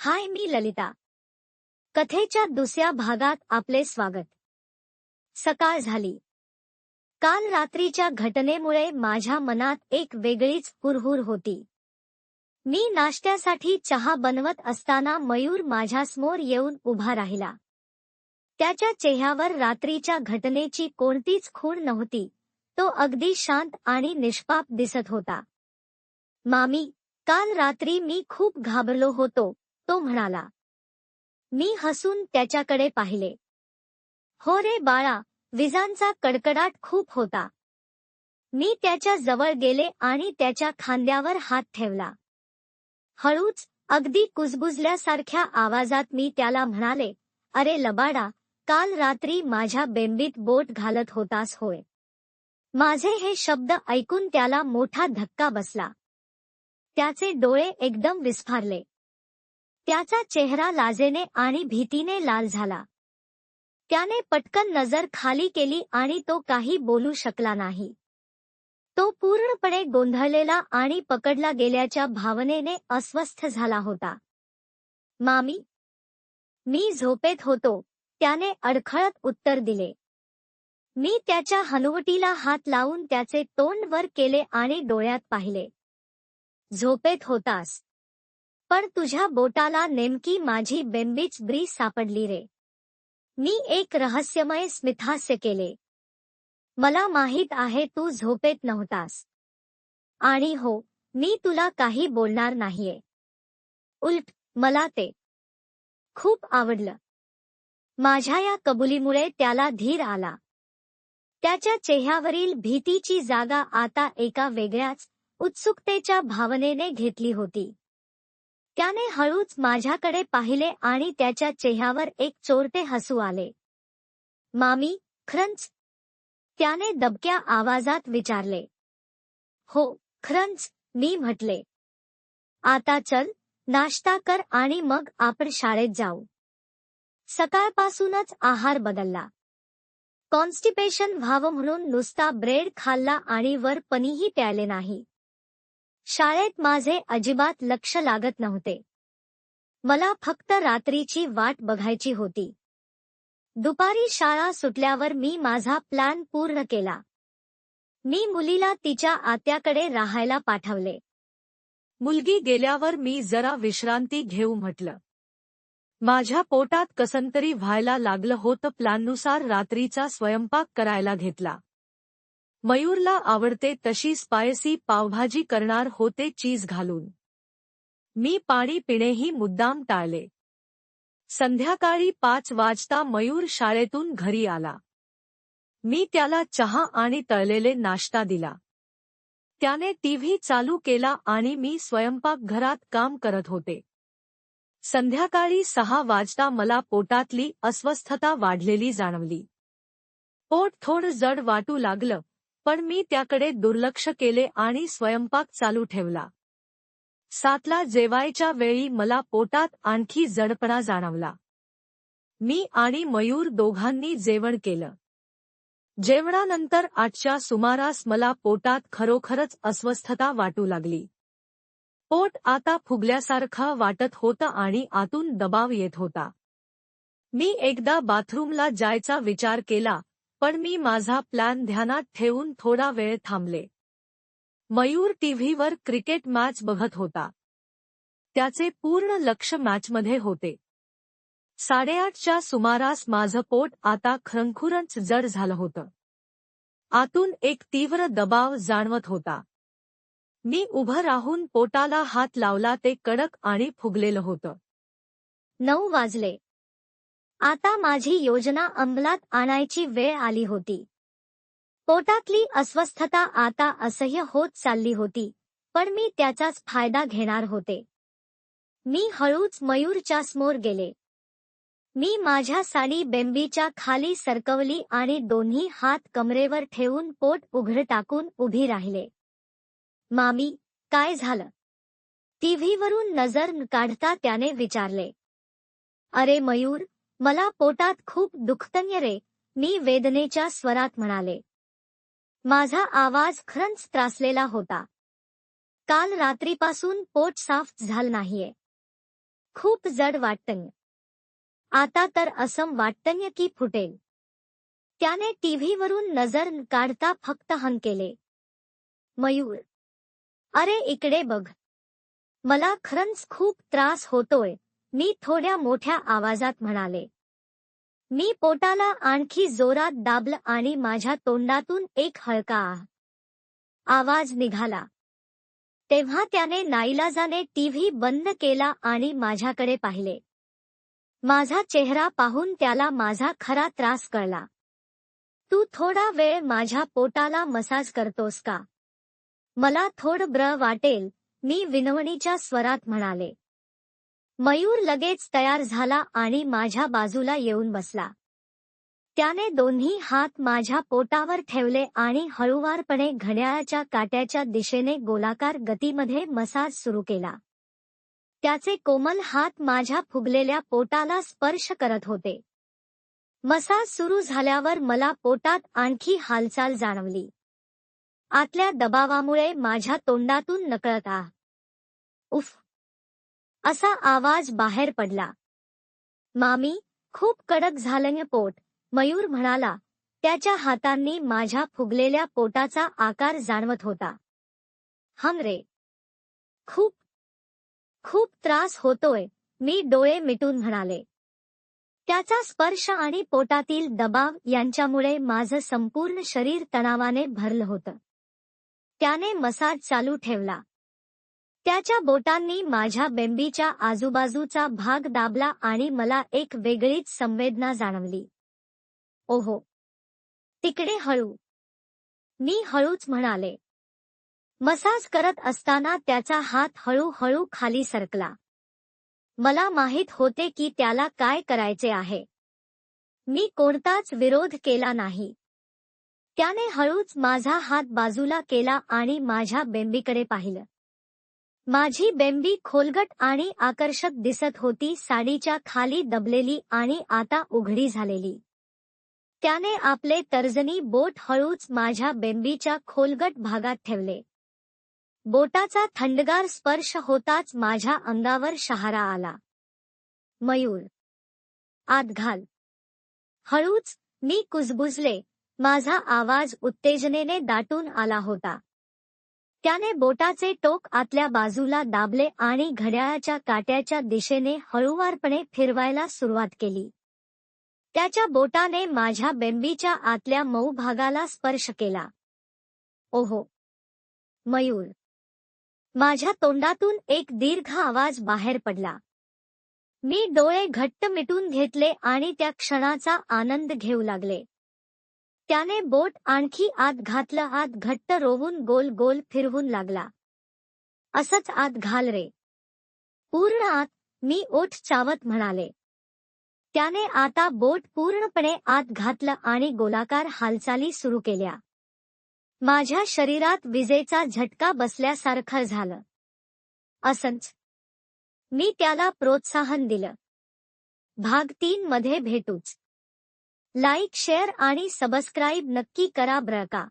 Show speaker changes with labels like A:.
A: हाय, मी ललिता. कथेच्या दुसऱ्या भागात आपले स्वागत. सकाळ झाली. काल रात्रीच्या घटनेमुळे माझ्या मनात एक वेगळीच हुरहुर होती. मी नाश्त्यासाठी चहा बनवत असताना मयूर माझ्यासमोर येऊन उभा राहिला. त्याच्या चेहऱ्यावर रात्रीच्या घटनेची कोणतीच खूण नव्हती. तो अगदी शांत आणि निष्पाप दिसत होता. मामी, काल रात्री मी खूप घाबरलो होतो, तो म्हणाला. मी हसून त्याच्याकडे पाहिले. हो रे बाळा, विजांचा कडकडाट खूप होता. मी त्याच्या जवळ गेले आणि त्याच्या खांद्यावर हात ठेवला. हळूच, अगदी कुजबुजल्यासारख्या आवाजात मी त्याला म्हणाले, अरे लबाडा, काल रात्री माझ्या बेंबीत बोट घालत होतास होय. माझे हे शब्द ऐकून त्याला मोठा धक्का बसला. त्याचे डोळे एकदम विस्फारले. त्याचा चेहरा लाजेने आणि भीतीने लाल झाला. त्याने पटकन नजर खाली केली आणि तो काही बोलू शकला नाही. तो पूर्णपणे गोंधळलेला आणि पकडला गेल्याच्या भावनेने अस्वस्थ झाला होता. मामी, मी झोपेत होतो, त्याने अडखळत उत्तर दिले. मी त्याच्या हनुवटीला हात लावून त्याचे तोंड वर केले आणि डोळ्यात पाहिले. झोपेत होतास, पण तुझ्या बोटाला नेमकी माझी बेंबीच ब्रीज सापडली रे. मी एक रहस्यमय स्मितहास्य केले. मला माहीत आहे तू झोपेत नव्हतास. आणि हो, मी तुला काही बोलणार नाहीये. उलट, मला ते खूप आवडलं. माझ्या या कबुलीमुळे त्याला धीर आला. त्याच्या चेहऱ्यावरील भीतीची जागा आता एका वेगळ्याच, उत्सुकतेच्या भावनेने घेतली होती. त्याने हळूच माझ्याकडे पाहिले आणि त्याच्या चेहऱ्यावर एक चोरटे हसू आले. मामी, खरंच? त्याने दबक्या आवाजात विचारले. हो, खरंच, मी म्हटले. आता चल, नाश्ता कर आणि मग आपण शाळेत जाऊ. सकाळपासूनच आहार बदलला. कॉन्स्टिपेशन व्हावं म्हणून नुसता ब्रेड खाल्ला आणि वर पाणीही प्यायले नाही. शाळेत माझे अजिबात लक्ष लागत नव्हते. मला फक्त रात्रीची वाट बघायची होती. दुपारी शाळा सुटल्यावर मी माझा प्लॅन पूर्ण केला. मी मुलीला तिच्या आत्याकडे राहायला पाठवले.
B: मुलगी गेल्यावर मी जरा विश्रांती घेऊ म्हटलं. माझ्या पोटात कसंतरी व्हायला लागलं होतं. प्लॅननुसार रात्रीचा स्वयंपाक करायला घेतला. मयूरला आवडते तशी स्पायसी पावभाजी करणार होते चीज घालून. मी पाणी पिणेही मुद्दाम टाळले. संध्याकाळी 5 वाजता मयूर शाळेतून घरी आला. मी त्याला चहा आणि तळलेले नाश्ता दिला. त्याने टीव्ही चालू केला आणि मी स्वयंपाकघरात काम करत होते. संध्याकाळी 6 वाजता मला पोटातली अस्वस्थता वाढलेली जाणवली. पोट थोडं जड वाटू लागलं, पण मी त्याकडे दुर्लक्ष केले आणि स्वयंपाक चालू ठेवला. 7ला जेवायच्या वेळी मला पोटात आणखी जडपणा जाणवला. मी आणि मयूर दोघांनी जेवण केलं. जेवणानंतर 8च्या सुमारास मला पोटात खरोखरच अस्वस्थता वाटू लागली. पोट आता फुगल्यासारखं वाटत होतं आणि आतून दबाव येत होता. मी एकदा बाथरूमला जायचा विचार केला, पण मी माझा प्लॅन ध्यानात ठेवून थोडा वेळ थांबले. मयूर टीव्हीवर क्रिकेट मॅच बघत होता. त्याचे पूर्ण लक्ष मॅचमध्ये होते. 8:30च्या सुमारास माझं पोट आता खरंखुरंच जड झालं होतं. आतून एक तीव्र दबाव जाणवत होता. मी उभं राहून पोटाला हात लावला. ते कडक आणि फुगलेलं होतं.
A: 9 वाजले. आता माझी योजना अंमलात आणायची वेळ आली होती. पोटातली अस्वस्थता आता असह्य होत चालली होती, पण मी त्याचाच फायदा घेणार होते. मी हळूच मयूरच्या समोर गेले. मी माझ्या साडी बेंबीच्या खाली सरकवली आणि दोन्ही हात कमरेवर ठेवून पोट उघड टाकून उभी राहिले. मामी, काय झालं? टीव्हीवरून नजर न काढता त्याने विचारले. अरे मयूर, मला पोटात खूप दुखतंय रे, मी वेदनेच्या स्वरात म्हणाले. माझा आवाज खरंच त्रासलेला होता. काल रात्रीपासून पोट साफ झालं नाहीये. खूप जड वाटतंय. आता तर असं वाटतंय की फुटेल. त्याने टीव्हीवरून नजर न काढता फक्त हन केले. मयूर, अरे इकडे बघ. मला खरंच खूप त्रास होतोय, मी थोड्या मोठ्या आवाजात म्हणाले. मी पोटाला आणखी जोरात दाबलं आणि माझ्या तोंडातून एक हलका आवाज निघाला. तेव्हा त्याने नाईलाजाने टीव्ही बंद केला आणि माझ्याकडे पाहिले. माझा चेहरा पाहून त्याला माझा खरा त्रास कळला. तू थोडा वेळ माझ्या पोटाला मसाज करतोस का? मला थोडं बरं वाटेल, मी विनवणीच्या स्वरात म्हणाले. मयूर लगेच तयार झाला आणि माझ्या बाजूला येऊन बसला. त्याने दोन्ही हात माझ्या पोटावर ठेवले आणि हळूवारपणे घड्याळाच्या काट्याच्या दिशेने गोलाकार गतीमध्ये मसाज सुरू केला. त्याचे कोमल हात माझ्या फुगलेल्या पोटाला स्पर्श करत होते. मसाज सुरू झाल्यावर मला पोटात आणखी हालचाल जाणवली. आतल्या दबावामुळे माझ्या तोंडातून नकळत उफ असा आवाज बाहेर पडला. मामी, खूप कडक झालंय पोट, मयूर म्हणाला. त्याच्या हातांनी माझ्या फुगलेल्या पोटाचा आकार जाणवत होता. रे, खूप खूप त्रास होतोय, मी डोळे मिटून म्हणाले. त्याचा स्पर्श आणि पोटातील दबाव यांच्यामुळे माझं संपूर्ण शरीर तणावाने भरलं होतं. त्याने मसाज चालू ठेवला. त्याच्या बोटांनी माझ्या बेंबीच्या आजूबाजूचा भाग दाबला आणि मला एक वेगळीच संवेदना जाणवली. ओहो, तिकडे हळू, मी हळूच म्हणाले. मसाज करत असताना त्याचा हात हळूहळू खाली सरकला. मला माहित होते की त्याला काय करायचे आहे. मी कोणताच विरोध केला नाही. त्याने हळूच माझा हात बाजूला केला आणि माझ्या बेंबीकडे पाहिलं. माझी बेंबी खोलगट आणि आकर्षक दिसत होती, साडीच्या खाली दबलेली आणि आता उघडी झालेली. त्याने आपले तर्जनी बोट हळूच माझ्या बेंबीच्या खोलगट भागात ठेवले. बोटाचा थंडगार स्पर्श होताच माझ्या अंगावर शहारा आला. मयूर, आत घाल. हळूच, मी कुजबुजले. माझा आवाज उत्तेजनेने दाटून आला होता. त्याने बोटाचे टोक आतल्या बाजूला दाबले आणि घड्याळाच्या काट्याच्या दिशेने हळूवारपणे फिरवायला सुरुवात केली. त्याच्या बोटाने माझ्या बेंबीच्या आतल्या मऊ भागाला स्पर्श केला. ओहो, मयूर. माझ्या तोंडातून एक दीर्घ आवाज बाहेर पडला. मी डोळे घट्ट मिटून घेतले आणि त्या क्षणाचा आनंद घेऊ लागले. त्याने बोट आणखी आत घातलं, आत घट्ट रोवून गोल गोल फिरवून लागला. असंच आत घाल रे, पूर्ण आत, मी ओठ चावत म्हणाले. त्याने आता बोट पूर्णपणे आत घातलं आणि गोलाकार हालचाली सुरू केल्या. माझ्या शरीरात विजेचा झटका बसल्यासारखं झालं. असंच, मी त्याला प्रोत्साहन दिलं. भाग 3 मध्ये भेटूच. लाईक, शेअर आणि सबस्क्राईब नक्की करा बरं का.